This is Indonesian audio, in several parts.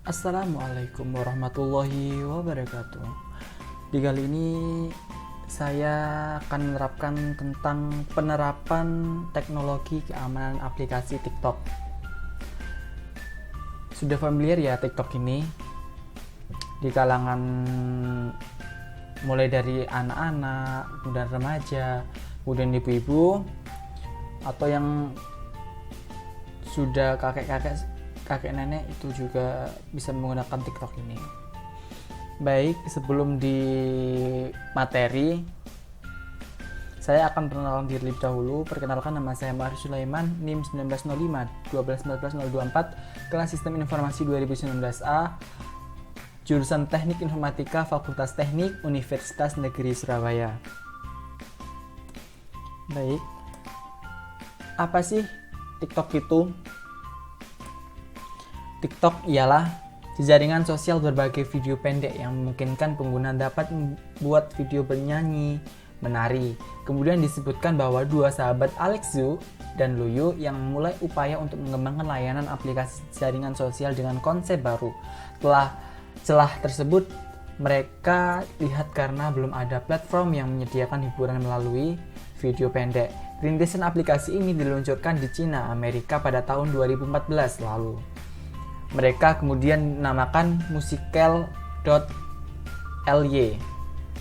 Assalamualaikum warahmatullahi wabarakatuh. Di kali ini saya akan menerapkan tentang penerapan teknologi keamanan aplikasi TikTok. Sudah familiar ya TikTok ini di kalangan mulai dari anak-anak, kemudian remaja, kemudian ibu-ibu, atau yang sudah kakek nenek itu juga bisa menggunakan TikTok ini. Baik, sebelum di materi, saya akan perkenalkan diri lebih dahulu. Perkenalkan, nama saya Mario Sulaiman, NIM 1905 1214024, kelas Sistem Informasi 2019A, jurusan Teknik Informatika, Fakultas Teknik, Universitas Negeri Surabaya. Baik, apa sih TikTok itu? TikTok ialah jaringan sosial berbagai video pendek yang memungkinkan pengguna dapat membuat video bernyanyi, menari. Kemudian disebutkan bahwa dua sahabat Alex Zhu dan Luyu yang memulai upaya untuk mengembangkan layanan aplikasi jaringan sosial dengan konsep baru. Celah tersebut mereka lihat karena belum ada platform yang menyediakan hiburan melalui video pendek. Rintisan aplikasi ini diluncurkan di Cina, Amerika pada tahun 2014 lalu. Mereka kemudian menamakan Musical.ly,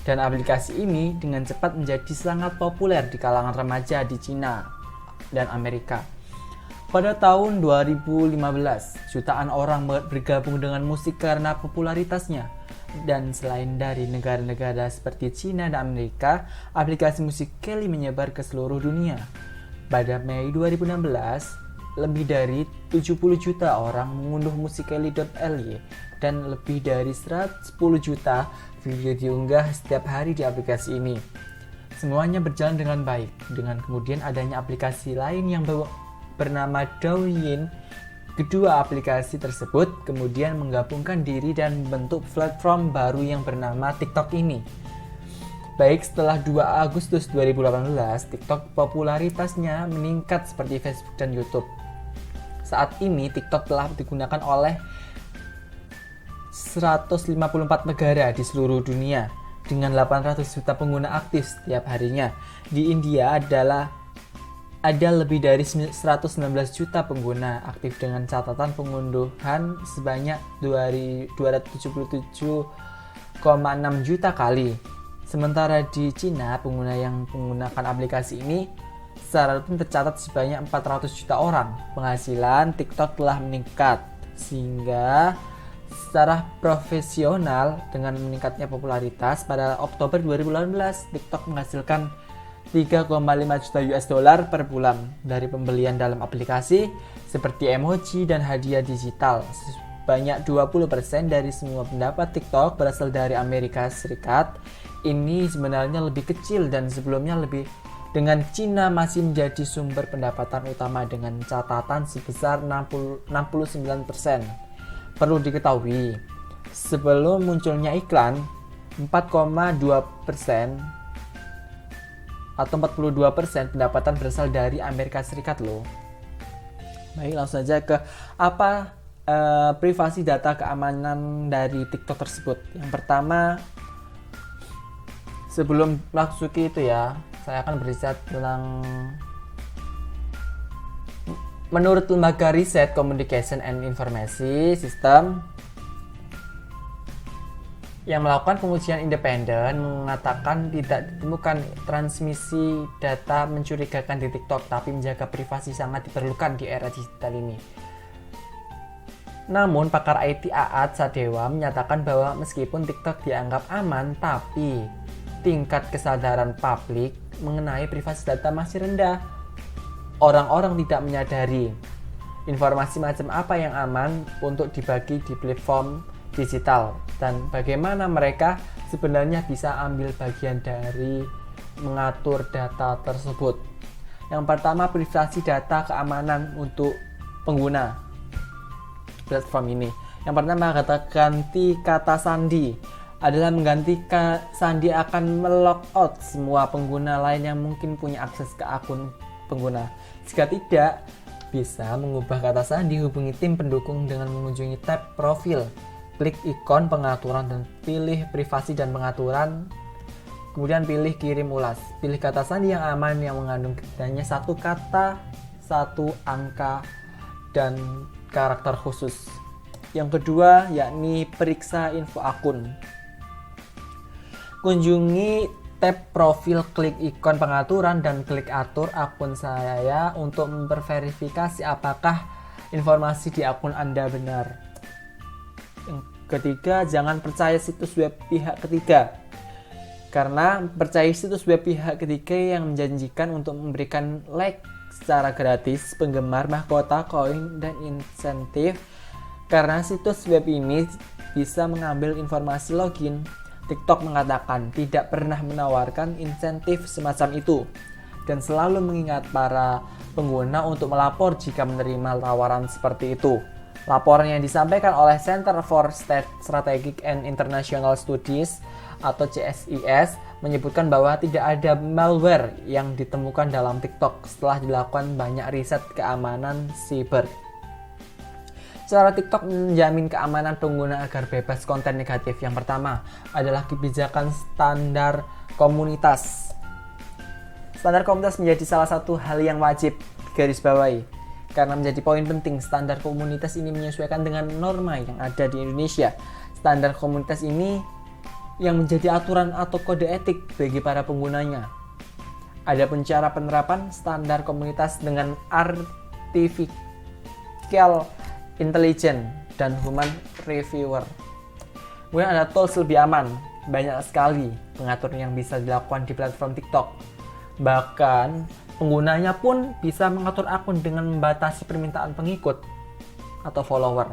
dan aplikasi ini dengan cepat menjadi sangat populer di kalangan remaja di Cina dan Amerika. Pada tahun 2015, jutaan orang bergabung dengan musik karena popularitasnya. Dan selain dari negara-negara seperti Cina dan Amerika, aplikasi Musical.ly menyebar ke seluruh dunia. Pada Mei 2016, lebih dari 70 juta orang mengunduh Musical.ly dan lebih dari 110 juta video diunggah setiap hari di aplikasi ini. Semuanya berjalan dengan baik, dengan kemudian adanya aplikasi lain yang bernama Douyin. Kedua aplikasi tersebut kemudian menggabungkan diri dan membentuk platform baru yang bernama TikTok ini. Baik, setelah 2 Agustus 2018, TikTok popularitasnya meningkat seperti Facebook dan YouTube. Saat ini TikTok telah digunakan oleh 154 negara di seluruh dunia dengan 800 juta pengguna aktif setiap harinya. Di India ada lebih dari 119 juta pengguna aktif dengan catatan pengunduhan sebanyak 277,6 juta kali. Sementara di Cina, pengguna yang menggunakan aplikasi ini secara rutin tercatat sebanyak 400 juta orang. Penghasilan TikTok telah meningkat sehingga secara profesional dengan meningkatnya popularitas pada Oktober 2018 TikTok menghasilkan 3,5 juta US dollar per bulan dari pembelian dalam aplikasi seperti emoji dan hadiah digital. Banyak 20% dari semua pendapat TikTok berasal dari Amerika Serikat. Ini sebenarnya lebih kecil dan sebelumnya dengan Cina masih menjadi sumber pendapatan utama dengan catatan sebesar 69%. Perlu diketahui, sebelum munculnya iklan, 4,2% atau 42% pendapatan berasal dari Amerika Serikat loh. Baik, langsung saja ke apa privasi data keamanan dari TikTok tersebut. Yang pertama, sebelum masuki itu ya, saya akan berbicara tentang menurut lembaga riset Communication and Information System yang melakukan pengujian independen mengatakan tidak ditemukan transmisi data mencurigakan di TikTok, tapi menjaga privasi sangat diperlukan di era digital ini. Namun pakar IT Aat Sadewa menyatakan bahwa meskipun TikTok dianggap aman, tapi tingkat kesadaran publik mengenai privasi data masih rendah. Orang-orang tidak menyadari informasi macam apa yang aman untuk dibagi di platform digital dan bagaimana mereka sebenarnya bisa ambil bagian dari mengatur data tersebut. Yang pertama, privasi data keamanan untuk pengguna platform ini. Yang pertama, ganti kata sandi adalah menggantikan sandi akan melogout semua pengguna lain yang mungkin punya akses ke akun pengguna. Jika tidak, Bisa mengubah kata sandi, hubungi tim pendukung dengan mengunjungi tab profil, klik ikon pengaturan dan pilih privasi dan pengaturan. Kemudian pilih kirim ulas. Pilih kata sandi yang aman yang mengandung hanya satu kata, satu angka, dan karakter khusus. Yang kedua yakni periksa info akun. Kunjungi tab profil, klik ikon pengaturan dan klik atur akun saya untuk memverifikasi apakah informasi di akun Anda benar. Yang ketiga, jangan percaya situs web pihak ketiga. Karena percaya situs web pihak ketiga yang menjanjikan untuk memberikan like secara gratis, penggemar, mahkota, koin, dan insentif. Karena situs web ini bisa mengambil informasi login. TikTok mengatakan tidak pernah menawarkan insentif semacam itu dan selalu mengingat para pengguna untuk melapor jika menerima tawaran seperti itu. Laporan yang disampaikan oleh Center for Strategic and International Studies atau CSIS menyebutkan bahwa tidak ada malware yang ditemukan dalam TikTok setelah dilakukan banyak riset keamanan siber. Cara TikTok menjamin keamanan pengguna agar bebas konten negatif. Yang pertama adalah kebijakan standar komunitas. Standar komunitas menjadi salah satu hal yang wajib digarisbawahi. Karena menjadi poin penting, standar komunitas ini menyesuaikan dengan norma yang ada di Indonesia. Standar komunitas ini yang menjadi aturan atau kode etik bagi para penggunanya. Adapun cara penerapan standar komunitas dengan artificial intelligence dan human reviewer. Kemudian ada tools lebih aman, banyak sekali pengatur yang bisa dilakukan di platform TikTok. Bahkan penggunanya pun bisa mengatur akun dengan membatasi permintaan pengikut atau follower.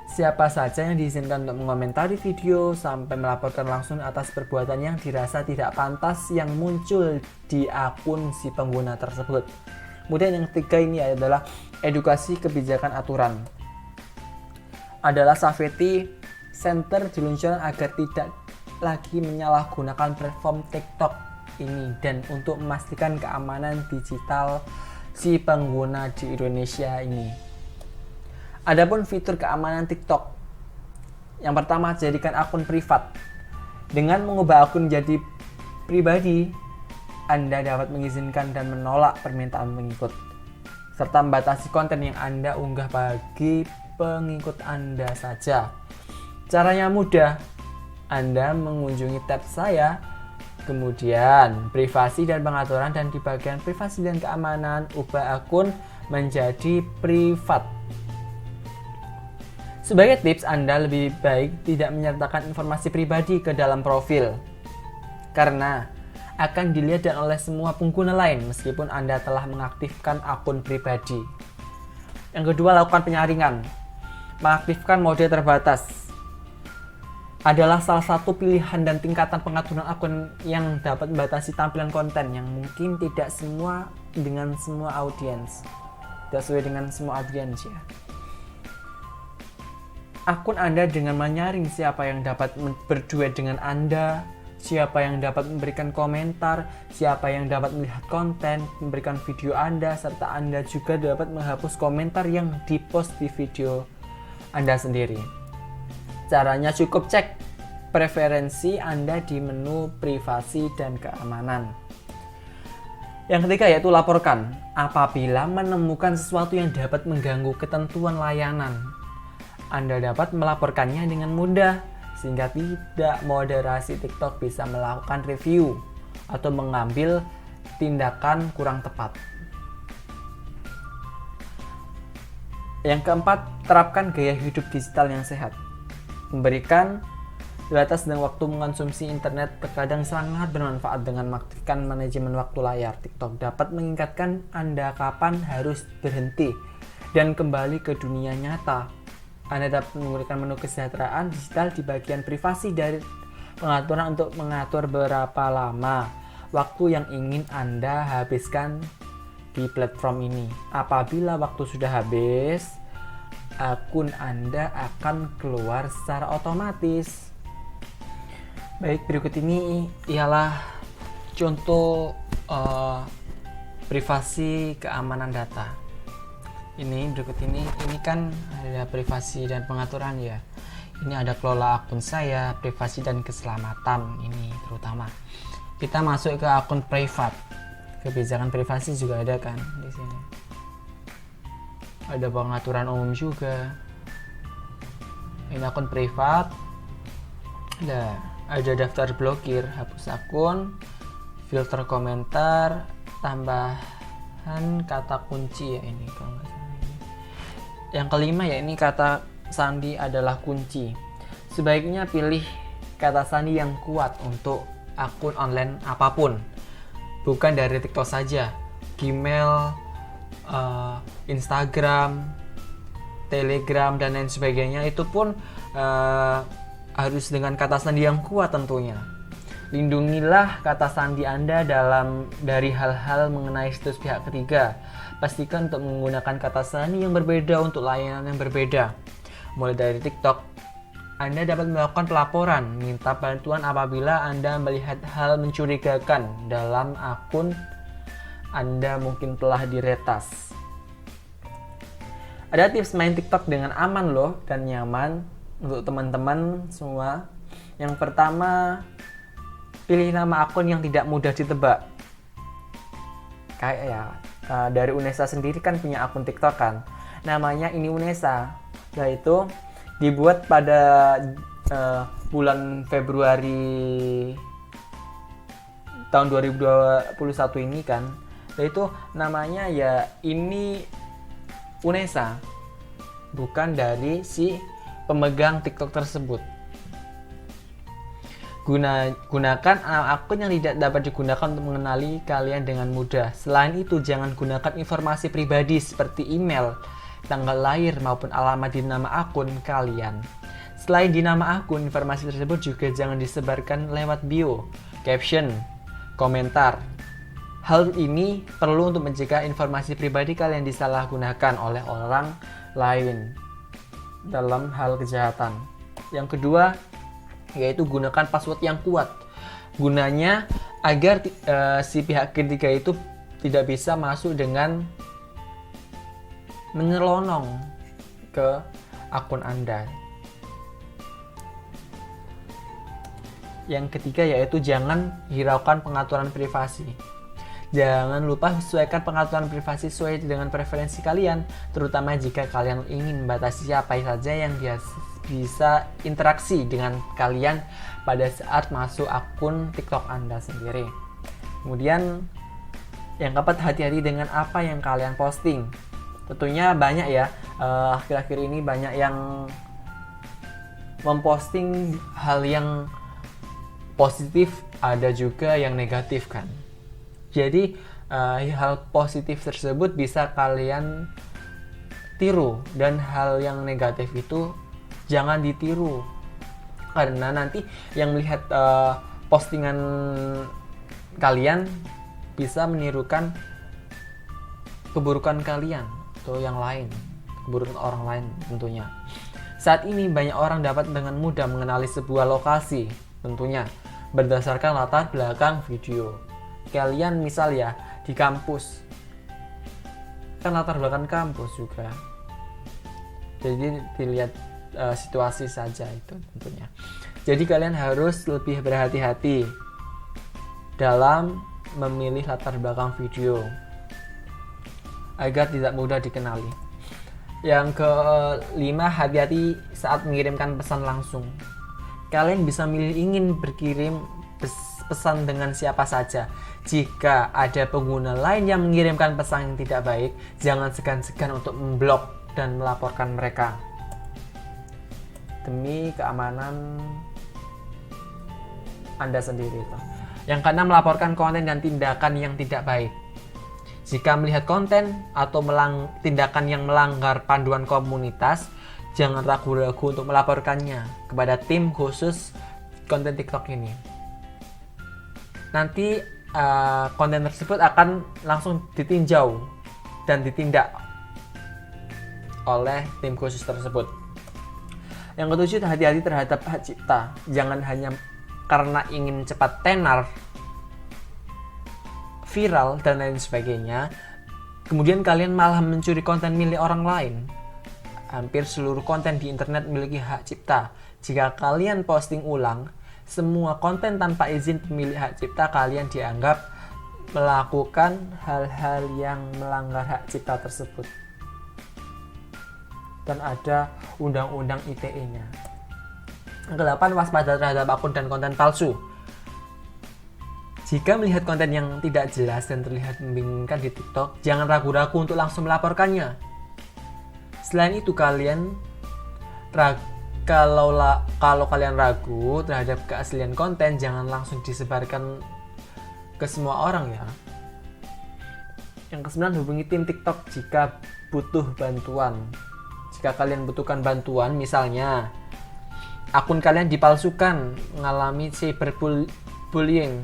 Siapa saja yang diizinkan untuk mengomentari video sampai melaporkan langsung atas perbuatan yang dirasa tidak pantas yang muncul di akun si pengguna tersebut. Kemudian yang ketiga ini adalah edukasi kebijakan aturan. Adalah safety center diluncurkan agar tidak lagi menyalahgunakan platform TikTok ini dan untuk memastikan keamanan digital si pengguna di Indonesia ini. Adapun fitur keamanan TikTok. Yang pertama, jadikan akun privat. Dengan mengubah akun menjadi pribadi, Anda dapat mengizinkan dan menolak permintaan pengikut, serta membatasi konten yang Anda unggah bagi pengikut Anda saja. Caranya mudah, Anda mengunjungi tab saya, kemudian privasi dan pengaturan, dan di bagian privasi dan keamanan, ubah akun menjadi privat. Sebagai tips, Anda lebih baik tidak menyertakan informasi pribadi ke dalam profil, karena akan dilihat dan oleh semua pengguna lain meskipun Anda telah mengaktifkan akun pribadi. Yang kedua, lakukan penyaringan. Mengaktifkan mode terbatas adalah salah satu pilihan dan tingkatan pengaturan akun yang dapat membatasi tampilan konten yang mungkin tidak semua dengan semua audiens. Tidak sesuai dengan semua audiens ya. Akun Anda dengan menyaring siapa yang dapat berduet dengan Anda, siapa yang dapat memberikan komentar, siapa yang dapat melihat konten, memberikan video Anda, serta Anda juga dapat menghapus komentar yang dipost di video Anda sendiri. Caranya cukup cek preferensi Anda di menu privasi dan keamanan. Yang ketiga yaitu laporkan apabila menemukan sesuatu yang dapat mengganggu ketentuan layanan. Anda dapat melaporkannya dengan mudah, sehingga tidak moderasi TikTok bisa melakukan review atau mengambil tindakan kurang tepat. Yang keempat, terapkan gaya hidup digital yang sehat. Memberikan batas dan waktu mengonsumsi internet terkadang sangat bermanfaat. Dengan mengaktifkan manajemen waktu layar, TikTok dapat mengingatkan Anda kapan harus berhenti dan kembali ke dunia nyata. Anda dapat menggunakan menu kesejahteraan digital di bagian privasi dari pengaturan untuk mengatur berapa lama waktu yang ingin Anda habiskan di platform ini. Apabila waktu sudah habis, akun Anda akan keluar secara otomatis. Baik, berikut ini ialah contoh privasi keamanan data. Ini berikut ini kan ada privasi dan pengaturan ya. Ini ada kelola akun saya, privasi dan keselamatan ini terutama. Kita masuk ke akun privat. Kebijakan privasi juga ada kan di sini. Ada pengaturan umum juga. Ini akun privat. Ada daftar blokir, hapus akun, filter komentar, tambahan kata kunci ya ini kalau nggak salah ini. Yang kelima ya ini kata sandi adalah kunci. Sebaiknya pilih kata sandi yang kuat untuk akun online apapun. Bukan dari TikTok saja, Gmail, Instagram, Telegram dan lain sebagainya itu pun harus dengan kata sandi yang kuat tentunya. Lindungilah kata sandi Anda dari hal-hal mengenai situs pihak ketiga. Pastikan untuk menggunakan kata sandi yang berbeda untuk layanan yang berbeda. Mulai dari TikTok, Anda dapat melakukan pelaporan, minta bantuan apabila Anda melihat hal mencurigakan dalam akun Anda mungkin telah diretas. Ada tips main TikTok dengan aman loh dan nyaman untuk teman-teman semua. Yang pertama, pilih nama akun yang tidak mudah ditebak. Kayak ya, dari Unesa sendiri kan punya akun TikTok kan. Namanya ini Unesa. Nah itu dibuat pada bulan Februari tahun 2021 ini kan. Nah itu namanya ya ini Unesa, bukan dari si pemegang TikTok tersebut. Gunakan akun yang tidak dapat digunakan untuk mengenali kalian dengan mudah. Selain itu, jangan gunakan informasi pribadi seperti email, tanggal lahir maupun alamat di nama akun kalian. Selain di nama akun, informasi tersebut juga jangan disebarkan lewat bio, caption, komentar. Hal ini perlu untuk mencegah informasi pribadi kalian disalahgunakan oleh orang lain dalam hal kejahatan. Yang kedua, yaitu gunakan password yang kuat. Gunanya agar si pihak ketiga itu tidak bisa masuk dengan menyelonong ke akun Anda. Yang ketiga yaitu jangan hiraukan pengaturan privasi. Jangan lupa sesuaikan pengaturan privasi sesuai dengan preferensi kalian, terutama jika kalian ingin membatasi siapa saja yang bisa interaksi dengan kalian pada saat masuk akun TikTok Anda sendiri. Kemudian yang keempat, hati-hati dengan apa yang kalian posting. Tentunya banyak ya, akhir-akhir ini banyak yang memposting hal yang positif, ada juga yang negatif kan. Jadi hal positif tersebut bisa kalian tiru dan hal yang negatif itu jangan ditiru, karena nanti yang melihat postingan kalian bisa menirukan keburukan kalian atau yang lain, keburukan orang lain tentunya. Saat ini banyak orang dapat dengan mudah mengenali sebuah lokasi, tentunya berdasarkan latar belakang video. Kalian misal ya di kampus, kan latar belakang kampus juga, jadi dilihat situasi saja itu tentunya. Jadi kalian harus lebih berhati-hati dalam memilih latar belakang video agar tidak mudah dikenali. Yang kelima, hati-hati saat mengirimkan pesan langsung. Kalian bisa milih ingin berkirim pesan dengan siapa saja. Jika ada pengguna lain yang mengirimkan pesan yang tidak baik, jangan segan-segan untuk memblok dan melaporkan mereka demi keamanan Anda sendiri. Yang keenam, melaporkan konten dan tindakan yang tidak baik. Jika melihat konten atau tindakan yang melanggar panduan komunitas, jangan ragu-ragu untuk melaporkannya kepada tim khusus konten TikTok ini. Nanti konten tersebut akan langsung ditinjau dan ditindak oleh tim khusus tersebut. Yang ketujuh, hati-hati terhadap hak cipta. Jangan hanya karena ingin cepat tenar, viral, dan lain sebagainya, kemudian kalian malah mencuri konten milik orang lain. Hampir seluruh konten di internet memiliki hak cipta. Jika kalian posting ulang semua konten tanpa izin pemilik hak cipta, kalian dianggap melakukan hal-hal yang melanggar hak cipta tersebut. Dan ada undang-undang ITE-nya. Yang ke-8, waspada terhadap akun dan konten palsu. Jika melihat konten yang tidak jelas dan terlihat membingungkan di TikTok, jangan ragu-ragu untuk langsung melaporkannya. Selain itu, kalau kalian ragu terhadap keaslian konten, jangan langsung disebarkan ke semua orang ya. Yang ke-9, hubungi tim TikTok jika butuh bantuan. Jika kalian butuhkan bantuan, misalnya akun kalian dipalsukan, mengalami cyberbullying,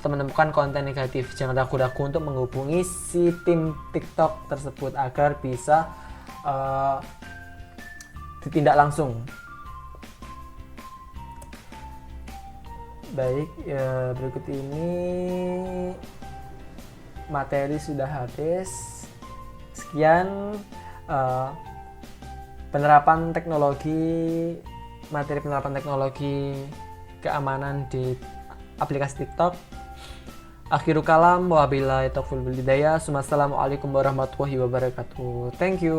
atau menemukan konten negatif, jangan ragu-ragu untuk menghubungi si tim TikTok tersebut agar bisa ditindak langsung. Baik, berikut ini materi sudah habis. Sekian materi penerapan teknologi keamanan di aplikasi TikTok. Akhirul kalam, wabillahi taufiq wal hidayah. Assalamualaikum warahmatullahi wabarakatuh. Thank you.